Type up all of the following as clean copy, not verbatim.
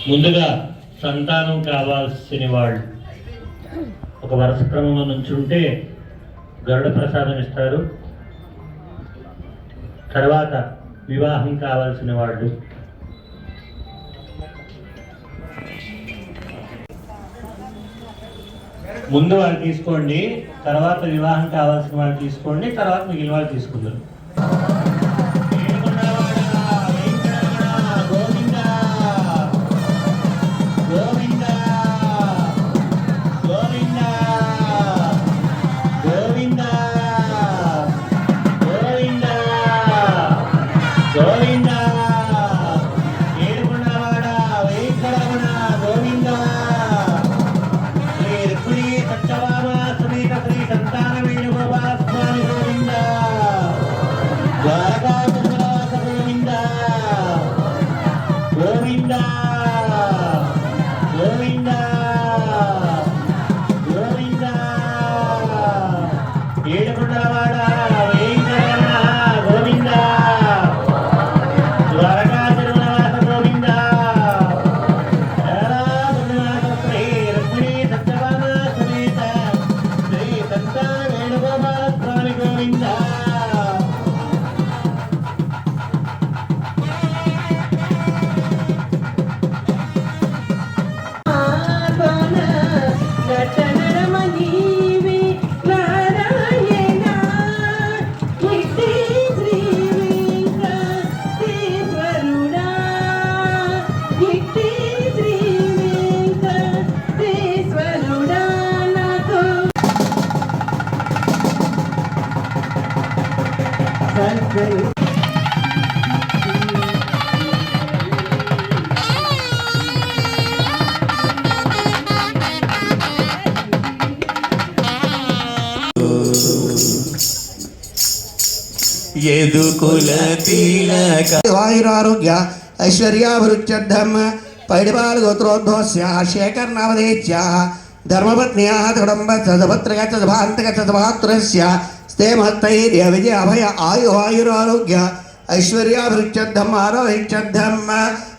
ముందుగా సంతానం కావాల్సిన వాళ్ళు ఒక వరుస క్రమంలో నుంచుంటే గరుడ ప్రసాదం ఇస్తారు. తర్వాత వివాహం కావాల్సిన వాళ్ళు ముందు వాళ్ళు తీసుకోండి, తర్వాత వివాహం కావాల్సిన వాళ్ళు తీసుకోండి, తర్వాత మిగిలిన వాళ్ళు తీసుకుంటారు. वायुरारोग्य ऐश्वर्याभिरुच्यद्धम पैडिपाल गोत्रोद्भवस्य शेखर नामधेयस्याः धर्मपत्न्याः कुटुम्बसदभत्रगतभान्तगतभात्रस्य स्ते महत्तैर्य विजय अभय आयु वायुरारोग्य ऐश्वर्याभिरुच्यद्धम आरोहिच्यद्धम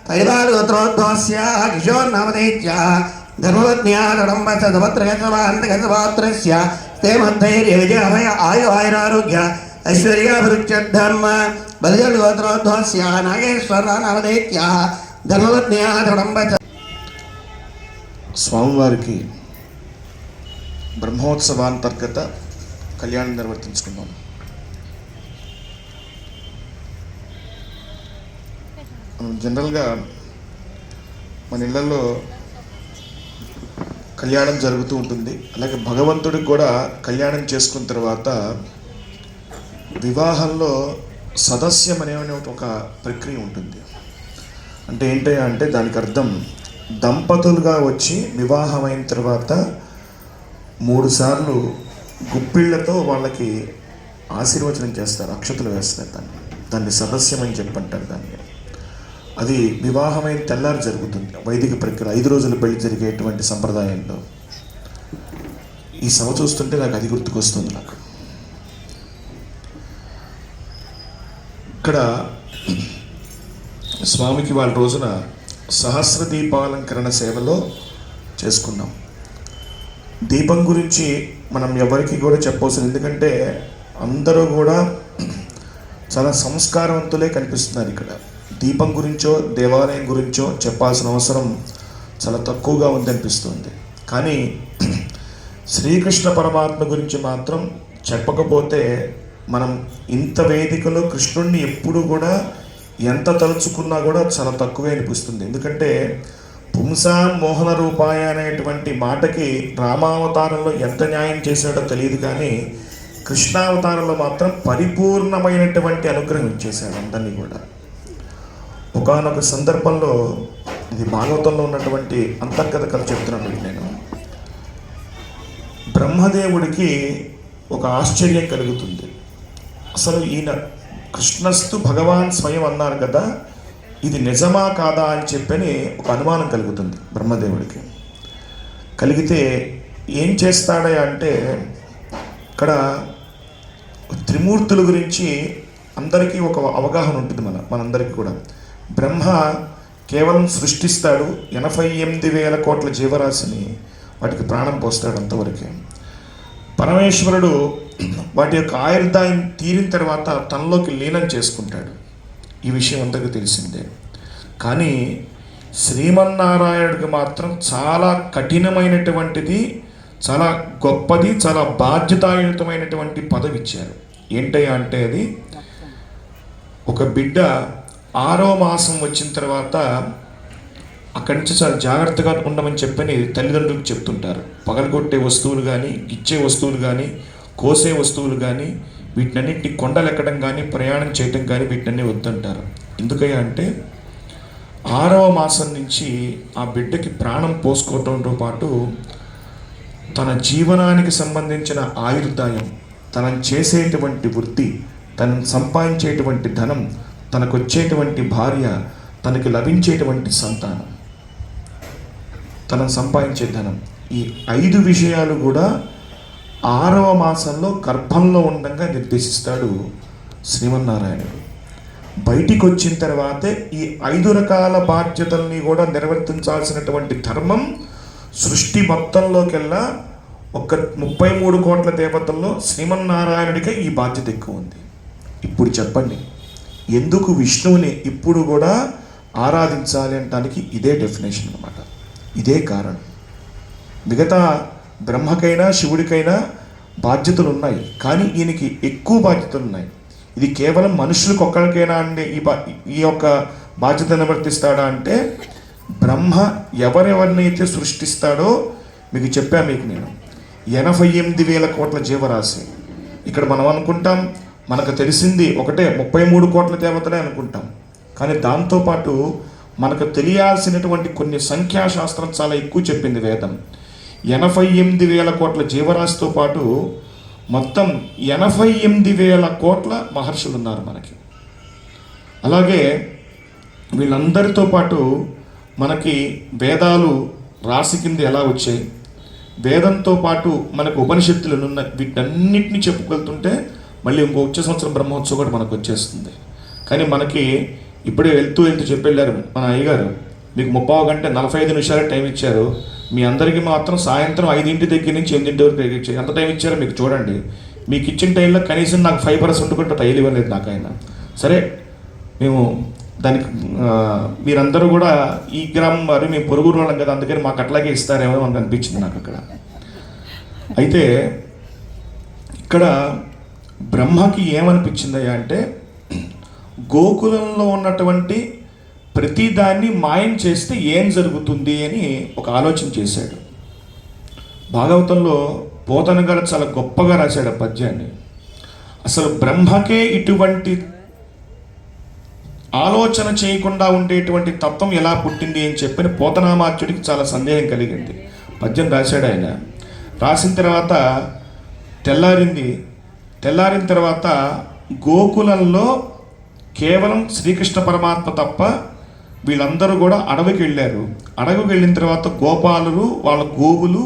पैडिपाल गोत्रोद्भवस्य किशोर नामधेयस्याः धर्मपत्न्याः कुटुम्बसदभत्रगतभान्तगतभात्रस्य स्ते महत्तैर्य विजय अभय आयु वायुरारोग्य ऐश्वर्याभिरुच्यद्धम बलिजल गोत्रोद्भवस्य नागेश्वर नामधेयस्याः धर्मपत्न्याः कुटुम्ब స్వామివారికి బ్రహ్మోత్సవాంతర్గత కళ్యాణం నిర్వర్తించుకున్నాం. మనం జనరల్గా మన ఇళ్లలో కళ్యాణం జరుగుతూ ఉంటుంది. అలాగే భగవంతుడికి కూడా కళ్యాణం చేసుకున్న తర్వాత వివాహంలో సదస్యం అనే ఒక ప్రక్రియ ఉంటుంది. అంటే ఏంటి అంటే దానికి అర్థం దంపతులుగా వచ్చి వివాహమైన తర్వాత 3 సార్లు గుప్పిళ్లతో వాళ్ళకి ఆశీర్వచనం చేస్తారు, అక్షతలు వేస్తారు. దాన్ని సదస్యం అని చెప్పంటారు దాన్ని. అది వివాహమైన తెల్లారి జరుగుతుంది. వైదిక ప్రక్రియ 5 రోజుల పెళ్లి జరిగేటువంటి సంప్రదాయంలో ఈ సభ చూస్తుంటే నాకు అది గుర్తుకొస్తుంది. నాకు ఇక్కడ స్వామికి వాళ్ళ రోజున సహస్ర దీపాలంకరణ సేవలో చేసుకున్నాం. దీపం గురించి మనం ఎవరికి కూడా చెప్పవలసిన, ఎందుకంటే అందరూ కూడా చాలా సంస్కారవంతులే కనిపిస్తున్నారు ఇక్కడ. దీపం గురించో దేవాలయం గురించో చెప్పాల్సిన అవసరం చాలా తక్కువగా ఉందనిపిస్తుంది. కానీ శ్రీకృష్ణ పరమాత్మ గురించి మాత్రం చెప్పకపోతే మనం ఇంత వేదికలో కృష్ణుడిని ఎప్పుడు కూడా ఎంత తలుచుకున్నా కూడా చాలా తక్కువే అనిపిస్తుంది. ఎందుకంటే పుంసాం మోహన రూపాయ అనేటువంటి మాటకి రామావతారంలో ఎంత న్యాయం చేశాడో తెలియదు, కానీ కృష్ణావతారంలో మాత్రం పరిపూర్ణమైనటువంటి అనుగ్రహం ఇచ్చేశాడు అందరినీ కూడా. ఒకానొక సందర్భంలో, ఇది భాగవతంలో ఉన్నటువంటి అంతర్గత కథ చెప్తున్నాను నేను, బ్రహ్మదేవుడికి ఒక ఆశ్చర్యం కలుగుతుంది. అసలు ఈయన కృష్ణస్తు భగవాన్ స్వయం అన్నారు కదా, ఇది నిజమా కాదా అని చెప్పని ఒక అనుమానం కలుగుతుంది బ్రహ్మదేవుడికి. కలిగితే ఏం చేస్తాడా అంటే, ఇక్కడ త్రిమూర్తుల గురించి అందరికీ ఒక అవగాహన ఉంటుంది మనందరికీ కూడా. బ్రహ్మ కేవలం సృష్టిస్తాడు, 88,000 కోట్ల జీవరాశిని వాటికి ప్రాణం పోస్తాడు, అంతవరకే. పరమేశ్వరుడు వాటి యొక్క ఆయుర్దాయం తీరిన తర్వాత తనలోకి లీనం చేసుకుంటాడు. ఈ విషయం అందరికీ తెలిసిందే. కానీ శ్రీమన్నారాయణుడికి మాత్రం చాలా కఠినమైనటువంటిది, చాలా గొప్పది, చాలా బాధ్యతాయుతమైనటువంటి పదవి ఇచ్చారు. ఏంటయ్యా అంటే, అది ఒక బిడ్డ 6వ మాసం వచ్చిన తర్వాత అక్కడి నుంచి చాలా జాగ్రత్తగా ఉండమని చెప్పని తల్లిదండ్రులకు చెప్తుంటారు. పగలగొట్టే వస్తువులు కానీ, గిచ్చే వస్తువులు కానీ, కోసే వస్తువులు కానీ, వీటినన్నింటినీ కొండలెక్కడం కానీ, ప్రయాణం చేయటం కానీ వీటినన్నీ వద్దంటారు. ఎందుకయ్యా అంటే 6వ మాసం నుంచి ఆ బిడ్డకి ప్రాణం పోసుకోవడంతో పాటు తన జీవనానికి సంబంధించిన ఆయుర్దాయం, తనను చేసేటువంటి వృత్తి, తనను సంపాదించేటువంటి ధనం, తనకు వచ్చేటువంటి భార్య, తనకి లభించేటువంటి సంతానం, తనను సంపాదించే ధనం, ఈ 5 విషయాలు కూడా 6వ మాసంలో గర్భంలో ఉండగా నిర్దేశిస్తాడు శ్రీమన్నారాయణుడు. బయటికి వచ్చిన తర్వాతే ఈ 5 రకాల బాధ్యతల్ని కూడా నిర్వర్తించాల్సినటువంటి ధర్మం సృష్టి మొత్తంలోకెల్లా ఒక 33 కోట్ల దేవతల్లో శ్రీమన్నారాయణుడికే ఈ బాధ్యత ఎక్కువ ఉంది. ఇప్పుడు చెప్పండి, ఎందుకు విష్ణువుని ఇప్పుడు కూడా ఆరాధించాలి అనడానికి ఇదే డెఫినేషన్ అన్నమాట, ఇదే కారణం. మిగతా బ్రహ్మకైనా శివుడికైనా బాధ్యతలు ఉన్నాయి, కానీ ఈయనకి ఎక్కువ బాధ్యతలు ఉన్నాయి. ఇది కేవలం మనుషులకు ఒక్కరికైనా అంటే ఈ యొక్క బాధ్యత నిర్వర్తిస్తాడా అంటే, బ్రహ్మ ఎవరెవరినైతే సృష్టిస్తాడో మీకు నేను 88,000 కోట్ల జీవరాశి. ఇక్కడ మనం అనుకుంటాం మనకు తెలిసింది ఒకటే 33 కోట్ల దేవతలే అనుకుంటాం, కానీ దాంతోపాటు మనకు తెలియాల్సినటువంటి కొన్ని సంఖ్యాశాస్త్రం చాలా ఎక్కువ చెప్పింది వేదం. 88,000 కోట్ల జీవరాశితో పాటు మొత్తం 88,000 కోట్ల మహర్షులు ఉన్నారు మనకి. అలాగే వీళ్ళందరితో పాటు మనకి వేదాలు రాసి కింద ఎలా వచ్చాయి, వేదంతో పాటు మనకు ఉపనిషత్తులు ఉన్న వీటన్నిటిని చెప్పుకెళ్తుంటే మళ్ళీ వచ్చే సంవత్సరం బ్రహ్మోత్సవం కూడా మనకు వచ్చేస్తుంది. కానీ మనకి ఇప్పుడే వెళ్తూ చెప్పెళ్ళారు మన అయ్యగారు, మీకు 30 గంట 45 నిమిషాలు టైం ఇచ్చారు, మీ అందరికీ మాత్రం సాయంత్రం 5 దగ్గర నుంచి 8 వరకు ఇచ్చారు. ఎంత టైం ఇచ్చారో మీకు చూడండి. మీకు ఇచ్చిన టైంలో కనీసం నాకు 5% కూడా టైం ఇవ్వలేదు నాకు ఆయన. సరే, మేము దానికి మీరందరూ కూడా ఈ గ్రామం వారు, మేము పొరుగురు వాళ్ళం కదా, అందుకని మాకు అట్లాగే ఇస్తారేమో అని అనిపించింది నాకు అక్కడ. అయితే ఇక్కడ బ్రహ్మకి ఏమనిపించిందయ్యా అంటే, గోకులంలో ఉన్నటువంటి ప్రతిదాన్ని మాయం చేస్తే ఏం జరుగుతుంది అని ఒక ఆలోచన చేశాడు. భాగవతంలో పోతన గారు చాలా గొప్పగా రాశాడు ఆ పద్యాన్ని. అసలు బ్రహ్మకే ఇటువంటి ఆలోచన చేయకుండా ఉండేటువంటి తత్వం ఎలా పుట్టింది అని చెప్పిన పోతనామాత్యుడికి చాలా సందేహం కలిగింది. పద్యం రాశాడు ఆయన. రాసిన తర్వాత తెల్లారిన తర్వాత గోకులంలో కేవలం శ్రీకృష్ణ పరమాత్మ తప్ప వీళ్ళందరూ కూడా అడవికి వెళ్ళారు. అడవికి వెళ్ళిన తర్వాత గోపాలులు వాళ్ళ గోవులు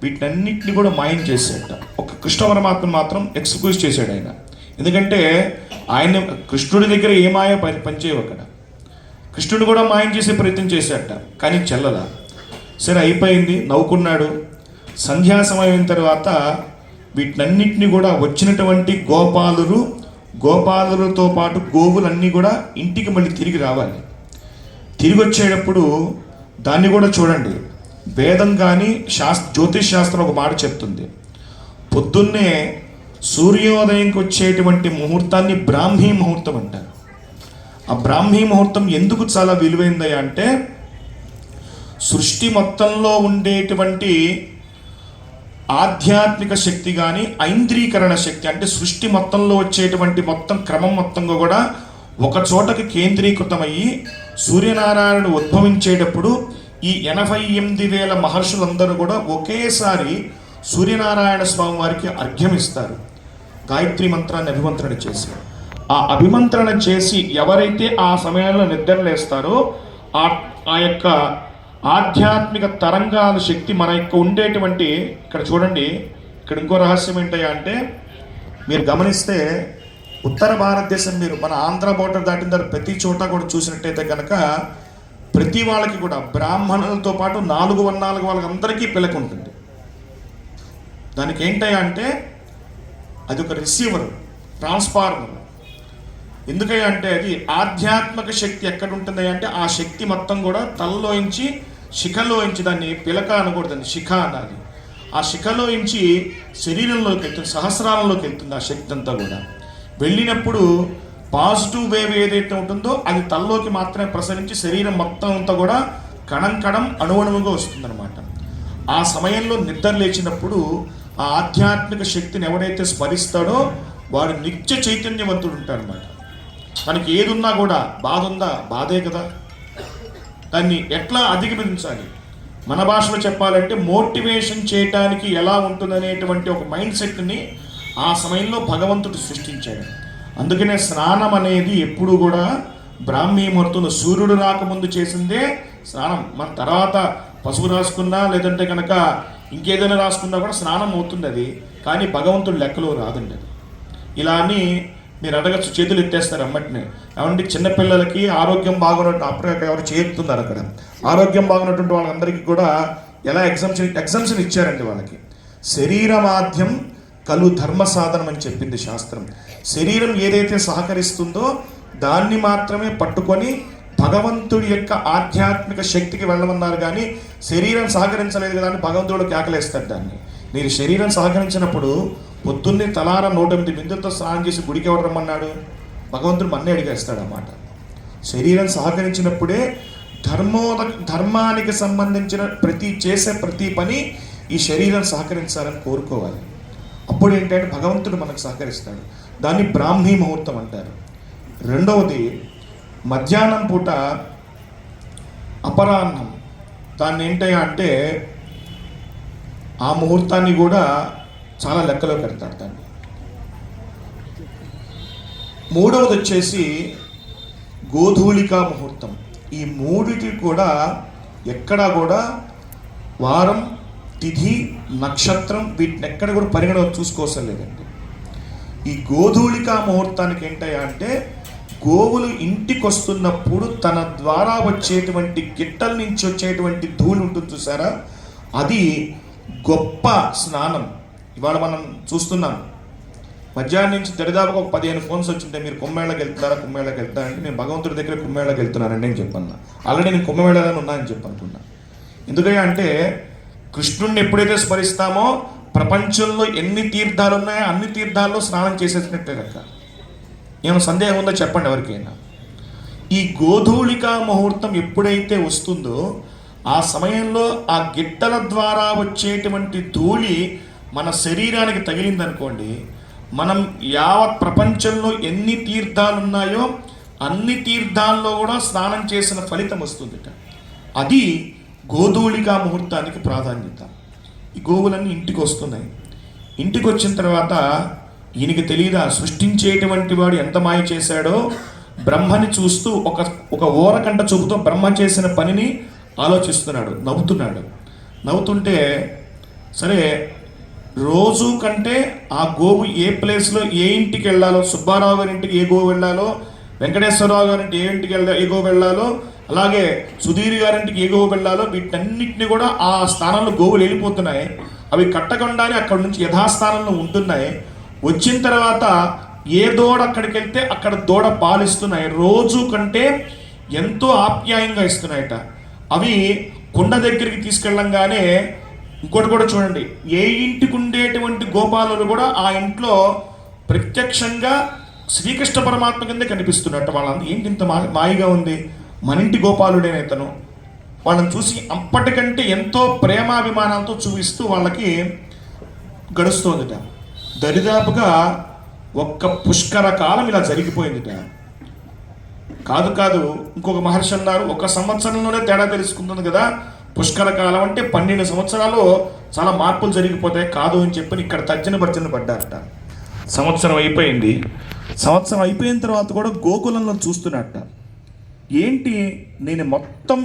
వీటన్నిటిని కూడా మాయం చేశాడట. ఒక కృష్ణ పరమాత్మ మాత్రం ఎక్స్క్యూజ్ చేశాడు ఆయన. ఎందుకంటే ఆయన కృష్ణుడి దగ్గర ఏ మాయ పనిచేయవు అక్కడ. కృష్ణుడు కూడా మాయం చేసే ప్రయత్నం చేశాడట, కానీ చెల్లల. సరే అయిపోయింది, నవ్వుకున్నాడు. సంధ్యా సమయం అయిన తర్వాత వీటన్నిటిని కూడా వచ్చినటువంటి గోపాలులతో పాటు గోవులన్నీ కూడా ఇంటికి మళ్ళీ తిరిగి రావాలి. తిరిగి వచ్చేటప్పుడు దాన్ని కూడా చూడండి, వేదం కానీ జ్యోతిష్ శాస్త్రం ఒక మాట చెప్తుంది. పొద్దున్నే సూర్యోదయంకి వచ్చేటువంటి ముహూర్తాన్ని బ్రాహ్మీ ముహూర్తం అంటారు. ఆ బ్రాహ్మీ ముహూర్తం ఎందుకు చాలా విలువైందయ్యా అంటే, సృష్టి మొత్తంలో ఉండేటువంటి ఆధ్యాత్మిక శక్తి కానీ ఐంద్రీకరణ శక్తి అంటే సృష్టి మొత్తంలో వచ్చేటువంటి మొత్తం క్రమం మొత్తంగా కూడా ఒక చోటకి కేంద్రీకృతమయ్యి సూర్యనారాయణుడు ఉద్భవించేటప్పుడు ఈ 88,000 మహర్షులందరూ కూడా ఒకేసారి సూర్యనారాయణ స్వామి వారికి అర్ఘ్యమిస్తారు. గాయత్రి మంత్రాన్ని అభిమంత్రణ చేసి, ఆ అభిమంత్రణ చేసి ఎవరైతే ఆ సమయంలో నిద్రలేస్తారో ఆ యొక్క ఆధ్యాత్మిక తరంగాల శక్తి మన యొక్క ఉండేటువంటి, ఇక్కడ చూడండి, ఇక్కడ ఇంకో రహస్యం ఏంటయ్యా అంటే, మీరు గమనిస్తే ఉత్తర భారతదేశం మీరు మన ఆంధ్ర బోర్డర్ దాటిన తర్వాత ప్రతి చోట కూడా చూసినట్టయితే కనుక ప్రతి వాళ్ళకి కూడా బ్రాహ్మణులతో పాటు 4 వర్ణాలకు వాళ్ళందరికీ పిలక ఉంటుంది. దానికి ఏంటయ్యా అంటే అది ఒక రిసీవర్, ట్రాన్స్ఫార్మర్. ఎందుకయ్యా అంటే అది ఆధ్యాత్మిక శక్తి ఎక్కడ ఉంటుంది అంటే ఆ శక్తి మొత్తం కూడా తలలోంచి శిఖలోంచి, దాన్ని పిలక అనకూడదండి, శిఖ అన్నది. ఆ శిఖలోంచి శరీరంలోకి వెళ్తుంది, సహస్రాలంలోకి వెళ్తుంది. ఆ శక్తి అంతా కూడా వెళ్ళినప్పుడు పాజిటివ్ వేవ్ ఏదైతే ఉంటుందో అది తలలోకి మాత్రమే ప్రసరించి శరీరం మొత్తం అంతా కూడా కణం అణువణువుగా వస్తుందన్నమాట. ఆ సమయంలో నిద్ర లేచినప్పుడు ఆ ఆధ్యాత్మిక శక్తిని ఎవడైతే స్మరిస్తాడో వాడు నిత్య చైతన్యవంతుడు ఉంటాడనమాట. మనకి ఏదున్నా కూడా బాధ ఉందా, బాధే కదా, దాన్ని ఎట్లా అధిగమించాలి, మన భాషలో చెప్పాలంటే మోటివేషన్ చేయటానికి ఎలా ఉంటుందనేటువంటి ఒక మైండ్ సెట్ని ఆ సమయంలో భగవంతుడు సృష్టించాడు. అందుకనే స్నానం అనేది ఎప్పుడు కూడా బ్రాహ్మీ ముహూర్తంలో సూర్యుడు రాకముందు చేసిందే స్నానం. మన తర్వాత పసుపు రాసుకున్నా లేదంటే కనుక ఇంకేదైనా రాసుకున్నా కూడా స్నానం అవుతుంది అది, కానీ భగవంతుడు లెక్కలో రాదండి అది. ఇలా అని మీరు అడగచ్చు, చేతులు ఎత్తేస్తారు అమ్మటినే. ఏమంటే చిన్నపిల్లలకి ఆరోగ్యం బాగున్నట్టు అప్పుడు ఎవరు చేస్తున్నారు అక్కడ, ఆరోగ్యం బాగున్నటువంటి వాళ్ళందరికీ కూడా ఎలా ఎగ్జామ్షన్ ఇచ్చారండి వాళ్ళకి. శరీరమాధ్యం కలు ధర్మ సాధనం అని చెప్పింది శాస్త్రం. శరీరం ఏదైతే సహకరిస్తుందో దాన్ని మాత్రమే పట్టుకొని భగవంతుడి యొక్క ఆధ్యాత్మిక శక్తికి వెళ్ళమన్నారు. కానీ శరీరం సహకరించలేదు కదా అని భగవంతుడు కేకలేస్తాడు దాన్ని. మీరు శరీరం సహకరించినప్పుడు పొద్దున్నే తలార 108 బిందులతో స్నానం చేసి గుడికి ఎవరు రమ్మన్నాడు, భగవంతుడు మన్నే అడిగేస్తాడు అన్నమాట. శరీరం సహకరించినప్పుడే ధర్మానికి సంబంధించిన చేసే ప్రతి పని ఈ శరీరం సహకరించాలని కోరుకోవాలి. అప్పుడు ఏంటంటే భగవంతుడు మనకు సహకరిస్తాడు. దాన్ని బ్రాహ్మీ ముహూర్తం అంటారు. రెండవది మధ్యాహ్నం పూట అపరాహ్నం, దాన్ని ఏంటయ్యా అంటే ఆ ముహూర్తాన్ని కూడా చాలా లెక్కలో పెడతారు దాన్ని. మూడవది వచ్చేసి గోధూళికా ముహూర్తం. ఈ మూడిటి కూడా ఎక్కడా కూడా వారం, తిథి, నక్షత్రం వీటిని ఎక్కడ కూడా పరిగణ చూసుకోవసం లేదండి. ఈ గోధూళికా ముహూర్తానికి ఏంటయ్యా అంటే గోవులు ఇంటికి వస్తున్నప్పుడు తన ద్వారా వచ్చేటువంటి గిట్టల నుంచి వచ్చేటువంటి ధూళి ఉంటుంది చూసారా, అది గొప్ప స్నానం. ఇవాళ మనం చూస్తున్నాం, మధ్యాహ్నం నుంచి దరిదాపుగా ఒక 15 ఫోన్స్ వచ్చింటే మీరు కుంభమేళకి వెళ్తారంటే నేను భగవంతుడి దగ్గర కుంభమేళకి వెళ్తున్నానండి అని చెప్పన్నా. ఆల్రెడీ నేను కుంభమేళలో ఉన్నానని చెప్పనుకున్నా. ఎందుకయ్యా అంటే కృష్ణుడిని ఎప్పుడైతే స్మరిస్తామో ప్రపంచంలో ఎన్ని తీర్థాలు ఉన్నాయో అన్ని తీర్థాల్లో స్నానం చేసేసినట్టే లెక్క. ఏమైనా సందేహం ఉందో చెప్పండి ఎవరికైనా. ఈ గోధూళికా ముహూర్తం ఎప్పుడైతే వస్తుందో ఆ సమయంలో ఆ గిట్టల ద్వారా వచ్చేటువంటి ధూళి మన శరీరానికి తగిలిందనుకోండి, మనం యావత్ ప్రపంచంలో ఎన్ని తీర్థాలు ఉన్నాయో అన్ని తీర్థాల్లో కూడా స్నానం చేసిన ఫలితం వస్తుందిట. అది గోధూళికా ముహూర్తానికి ప్రాధాన్యత. ఈ గోవులన్నీ ఇంటికి వస్తున్నాయి. ఇంటికి వచ్చిన తర్వాత ఈయనకి తెలియదా సృష్టించేటువంటి వాడు ఎంత మాయ చేశాడో బ్రహ్మని చూస్తూ ఒక ఓరకంట చూపుతో బ్రహ్మ చేసిన పనిని ఆలోచిస్తున్నాడు, నవ్వుతుంటే సరే రోజు కంటే ఆ గోవు ఏ ప్లేస్లో ఏ ఇంటికి వెళ్ళాలో, సుబ్బారావు గారి ఇంటికి ఏ గోవు వెళ్ళాలో, వెంకటేశ్వరరావు గారింటి ఏ ఇంటికి ఏ గోవు వెళ్ళాలో, అలాగే సుధీర్ గారింటికి ఏ గోవు వెళ్ళాలో, వీటన్నిటిని కూడా ఆ స్థానంలో గోవులు వెళ్ళిపోతున్నాయి. అవి కట్టకుండానే అక్కడ నుంచి యథాస్థానంలో ఉంటున్నాయి. వచ్చిన తర్వాత ఏ దూడ అక్కడికి వెళ్తే అక్కడ దూడ పాలిస్తున్నాయి. రోజు కంటే ఎంతో ఆప్యాయంగా ఇస్తున్నాయట. అవి కొండ దగ్గరికి తీసుకెళ్ళంగానే ఇంకోటి కూడా చూడండి, ఏ ఇంటికి ఉండేటువంటి గోపాలులు కూడా ఆ ఇంట్లో ప్రత్యక్షంగా శ్రీకృష్ణ పరమాత్మ కింద కనిపిస్తున్నట్టు. వాళ్ళంతా ఏంటి ఇంత మాయిగా ఉంది, మన ఇంటి గోపాలుడేనే ఇతను. వాళ్ళని చూసి అప్పటికంటే ఎంతో ప్రేమాభిమానాలతో చూపిస్తూ వాళ్ళకి గడుస్తోందిట. దరిదాపుగా ఒక్క పుష్కర కాలం ఇలా జరిగిపోయిందిట. కాదు ఇంకొక మహర్షి అన్నారు, 1 సంవత్సరంలోనే తేడా తెలుసుకుంటుంది కదా, పుష్కర కాలం అంటే 12 సంవత్సరాలు చాలా మార్పులు జరిగిపోతాయి కాదు అని చెప్పి ఇక్కడ తర్జన పడ్డారట. సంవత్సరం అయిపోయింది. సంవత్సరం అయిపోయిన తర్వాత కూడా గోకులంలో చూస్తున్నట్ట. ఏంటి, నేను మొత్తం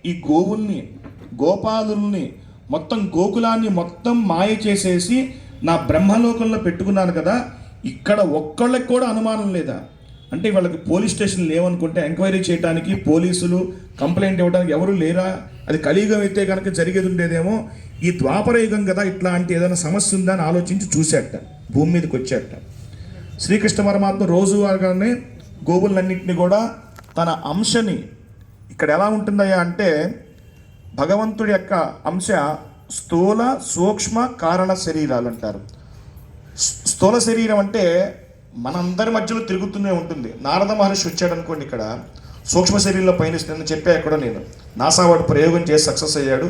ఈ గోవుల్ని, గోపాలుల్ని, మొత్తం గోకులాన్ని మొత్తం మాయ చేసేసి నా బ్రహ్మలోకంలో పెట్టుకున్నాను కదా, ఇక్కడ ఒక్కళ్ళకి కూడా అనుమానం లేదా అంటే వాళ్ళకి పోలీస్ స్టేషన్ లేవనుకుంటే ఎంక్వైరీ చేయడానికి పోలీసులు కంప్లైంట్ ఇవ్వడానికి ఎవరు లేరా? అది కలియుగం అయితే కనుక జరిగేది ఉండేదేమో. ఈ ద్వాపరయుగం కదా, ఇట్లాంటి ఏదైనా సమస్య ఉందా అని ఆలోచించి చూశాట, భూమి మీదకి వచ్చాట. శ్రీకృష్ణ పరమాత్మ రోజువారీగానే గోవులన్నింటినీ కూడా తన అంశని, ఇక్కడ ఎలా ఉంటుందయ్యా అంటే భగవంతుడి యొక్క అంశ స్థూల సూక్ష్మ కారణ శరీరాలు అంటారు. స్థూల శరీరం అంటే మనందరి మధ్యలో తిరుగుతూనే ఉంటుంది. నారద మహర్షి వచ్చాడు అనుకోండి, ఇక్కడ సూక్ష్మ శరీరంలో పయనిస్తుందని చెప్పా కూడా నేను. నాసా వాడు ప్రయోగం చేసి సక్సెస్ అయ్యాడు.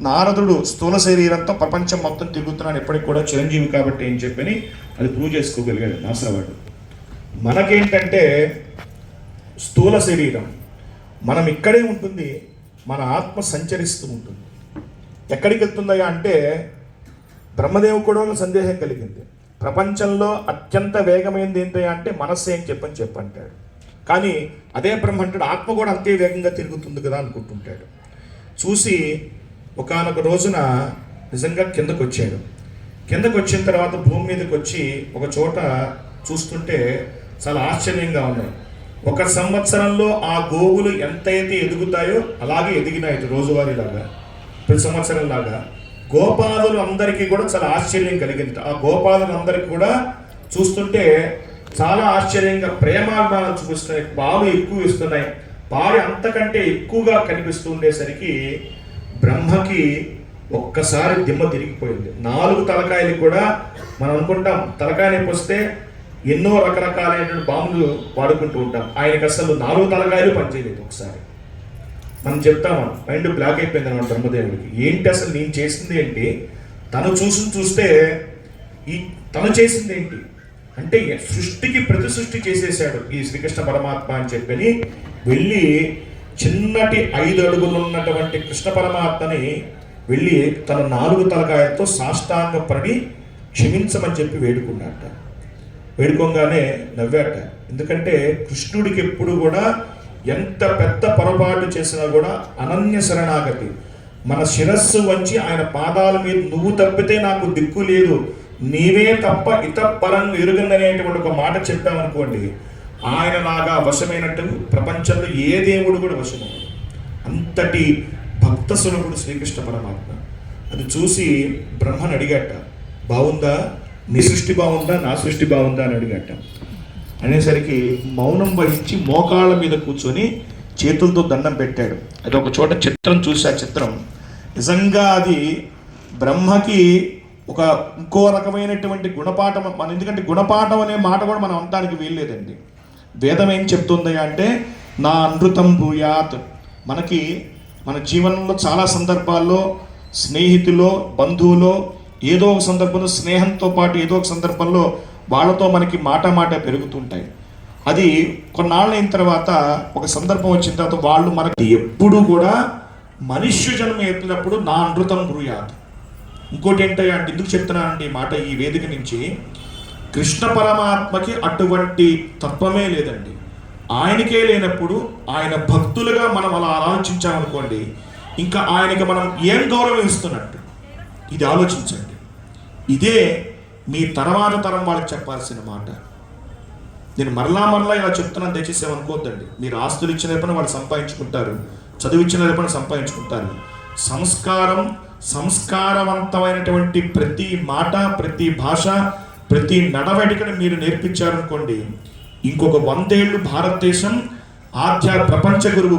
నారదుడు స్థూల శరీరంతో ప్రపంచం మొత్తం తిరుగుతున్నాడు, ఎప్పటికి కూడా చిరంజీవి కాబట్టి ఏం చెప్పని అది ప్రూవ్ చేసుకోగలిగాడు నాసా వాడు. మనకేంటంటే స్థూల శరీరం, మనం ఇక్కడే ఉంటుంది, మన ఆత్మ సంచరిస్తూ ఉంటుంది. ఎక్కడికి వెళ్తుందయ్యా అంటే బ్రహ్మదేవు కూడా సందేహం కలిగింది. ప్రపంచంలో అత్యంత వేగమైనది ఏంటయ్యా అంటే మనస్సే అని చెప్పంటాడు. కానీ అదే బ్రహ్మ అంటాడు ఆత్మ కూడా అంతే వేగంగా తిరుగుతుంది కదా అనుకుంటుంటాడు. చూసి ఒకానొక రోజున నిజంగా కిందకు వచ్చాడు. కిందకు వచ్చిన తర్వాత భూమి మీదకి వచ్చి ఒక చోట చూస్తుంటే చాలా ఆశ్చర్యంగా ఉన్నాయి. 1 సంవత్సరంలో ఆ గోవులు ఎంతైతే ఎదుగుతాయో అలాగే ఎదిగినాయి రోజువారీలాగా, ప్రతి సంవత్సరం లాగా. గోపాలులు అందరికీ కూడా చాలా ఆశ్చర్యం కలిగింది. ఆ గోపాలులు అందరికీ కూడా చూస్తుంటే చాలా ఆశ్చర్యంగా ప్రేమాభిమానాలు చూపిస్తున్నాయి. పాలు ఎక్కువ ఇస్తున్నాయి. పాలు అంతకంటే ఎక్కువగా కనిపిస్తూ ఉండేసరికి బ్రహ్మకి ఒక్కసారి దిమ్మ తిరిగిపోయింది. 4 తలకాయలు కూడా మనం అనుకుంటాం తలకాయ నొప్పి వస్తే ఎన్నో రకరకాలైన బాంబులు వాడుకుంటూ ఉంటాం. ఆయనకి అసలు 4 తలకాయలు పనిచేయలేదు. ఒకసారి మనం చెప్తాము మైండ్ బ్లాక్ అయిపోయింది అన్నమాట బ్రహ్మదేవుడికి. ఏంటి అసలు నేను చేసింది ఏంటి, తను చూస్తే తను చేసింది ఏంటి అంటే సృష్టికి ప్రతి సృష్టి చేసేసాడు ఈ శ్రీకృష్ణ పరమాత్మ అని చెప్పని వెళ్ళి చిన్నటి 5 అడుగులు ఉన్నటువంటి కృష్ణ పరమాత్మని వెళ్ళి తన 4 తలకాయలతో సాష్టాంగపడి క్షమించమని చెప్పి వేడుకున్నాట. వేడుకోగానే నవ్వాట. ఎందుకంటే కృష్ణుడికి ఎప్పుడు కూడా ఎంత పెద్ద పొరపాటు చేసినా కూడా అనన్య శరణాగతి, మన శిరస్సు వంచి ఆయన పాదాల మీద నువ్వు తప్పితే నాకు దిక్కు లేదు, నీవే తప్ప ఇతపరం ఎరుగననేటువంటి ఒక మాట చెప్పామనుకోండి, ఆయన లాగా వశమైనట్టు ప్రపంచంలో ఏ దేవుడు కూడా వశమవు. అంతటి భక్త సులభుడు శ్రీకృష్ణ పరమాత్మ. అది చూసి బ్రహ్మను అడిగాట, బాగుందా, నీ సృష్టి బాగుందా, నా సృష్టి బాగుందా అని అడిగాట. అనేసరికి మౌనం వహించి మోకాళ్ళ మీద కూర్చొని చేతులతో దండం పెట్టాడు. అది ఒక చోట చిత్రం చూసి ఆ చిత్రం నిజంగా అది బ్రహ్మకి ఒక ఇంకో రకమైనటువంటి గుణపాఠం. మన ఎందుకంటే గుణపాఠం అనే మాట కూడా మనం అనడానికి వీల్లేదండి. వేదం ఏం చెప్తుంది అంటే నా అనృతం భూయాత్. మనకి మన జీవనంలో చాలా సందర్భాల్లో స్నేహితులో బంధువులో ఏదో ఒక సందర్భంలో స్నేహంతో పాటు ఏదో ఒక సందర్భంలో వాళ్ళతో మనకి మాట పెరుగుతుంటాయి. అది కొన్నాళ్ళు అయిన తర్వాత ఒక సందర్భం వచ్చిన తర్వాత వాళ్ళు మనకి ఎప్పుడు కూడా మనుష్య జన్మ ఎత్తినప్పుడు నా అనృతం బ్రూయాత్. ఇంకోటి ఏంటంటే అంటే ఎందుకు చెప్తున్నానండి ఈ మాట ఈ వేదిక నుంచి, కృష్ణ పరమాత్మకి అటువంటి తత్వమే లేదండి. ఆయనకే లేనప్పుడు ఆయన భక్తులుగా మనం అలా ఆలోచించామనుకోండి, ఇంకా ఆయనకి మనం ఏం గౌరవం ఇస్తున్నట్టు. ఇది ఆలోచించండి. ఇదే మీ తర్వాత తరం వాళ్ళకి చెప్పాల్సిన మాట. నేను మరలా ఇలా చెప్తున్నాను, దయచేసి ఏమనుకోవద్దండి. మీరు ఆస్తులు ఇచ్చిన రేపన వాళ్ళు సంపాదించుకుంటారు, చదువు ఇచ్చిన రేపన సంపాదించుకుంటారు. సంస్కారవంతమైనటువంటి ప్రతి మాట, ప్రతి భాష, ప్రతి నడవడికను మీరు నేర్పించారనుకోండి, ఇంకొక 100 ఏళ్ళు భారతదేశం ప్రపంచ గురువు